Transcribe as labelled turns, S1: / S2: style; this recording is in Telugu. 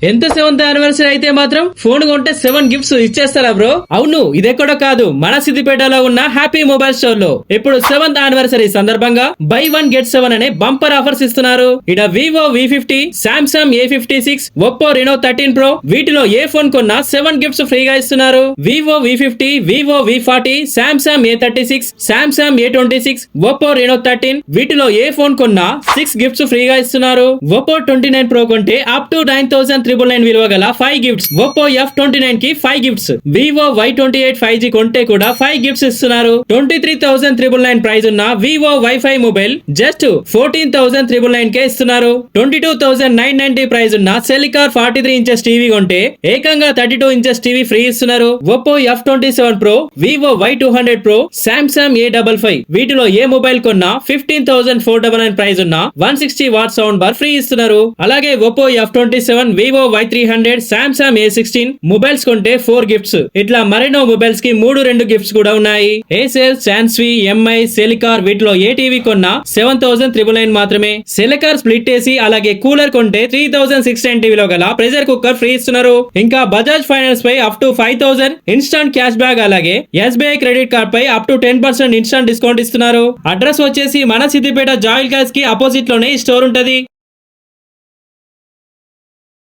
S1: ఎంత 7th యానివర్సరీ అయితే మాత్రం ఫోన్ కొంటే 7 గిఫ్ట్స్ ఇచ్చేస్తారా బ్రో? అవును, ఇదెక్కడో కాదు, మన సిద్దిపేటలో ఉన్న హ్యాపీ మొబైల్ స్టోర్ లో ఇప్పుడు 7th యానివర్సరీ సందర్భంగా బై 1 గెట్ 7 అనే బంపర్ ఆఫర్స్ ఇస్తున్నారు. ఇడ Vivo V50, Samsung A56, Oppo Reno 13 pro వీటిలో ఏ ఫోన్ కొన్నా 7 గిఫ్ట్స్ ఫ్రీగా ఇస్తున్నారు. Vivo V50, Vivo V40, Samsung A36, Samsung A26, Oppo Reno 13 వీటిలో ఏ ఫోన్ కొన్నా 6 గిఫ్ట్స్ ఫ్రీగా ఇస్తున్నారు. ఒప్పో 29 ప్రో కొంటే అప్ టు 9,999 విలువ గల 5 గిఫ్ట్స్, ఒప్పో F29 కి 5 గిఫ్ట్స్, వివో Y28 5G కొంటే కూడా 5 గిఫ్ట్స్ ఇస్తున్నారు. 23,999 ప్రైస్ ఉన్న వివో Y5 మొబైల్ జస్ట్ 14,999 కే ఇస్తున్నారు. 22,990 ప్రైస్ ఉన్న సెలికార్ 43 ఇంచెస్ టీవీ కొంటే ఏకంగా 32 ఇంచెస్ టీవీ ఫ్రీ ఇస్తున్నారు. Oppo F27 pro, Vivo Y200 pro, Samsung A55 వీటిలో ఏ మొబైల్ కొన్నా 15,499 ప్రైస్ ఉన్న 160 వాట్ సౌండ్ బార్ ఫ్రీ ఇస్తున్నారు. అలాగే Oppo F27, Vivo Y300, Samsung A16 mobiles కొంటే 4 గిఫ్ట్స్. ఇట్లా మరెన్నో మొబైల్స్ కి 3 గిఫ్ట్స్ కూడా ఉన్నాయి. ఏసెల్, సాన్స్వి, ఎంఐ, సెలికార్ వీటిలో ఏ టీవీ కొన్నా 7,999 మాత్రమే. సెలికార్ స్ప్లిట్ ఏసీ అలాగే కూలర్ కొంటే 3,690 విలువ గల ప్రెషర్ కుక్కర్ ఫ్రీ ఇస్తున్నారు. ఇంకా బజాజ్ ఫైనాన్స్ పై up to 5,000 instant cash back అలాగే SBI క్రెడిట్ కార్డ్ పై అప్ టు 10% ఇన్స్టాంట్ డిస్కౌంట్ ఇస్తున్నారు. అడ్రస్ వచ్చేసి మన సిద్దిపేట జాయిల్ గ్యాస్ కి అపోజిట్ లోనే ఈ స్టోర్ ఉంటది.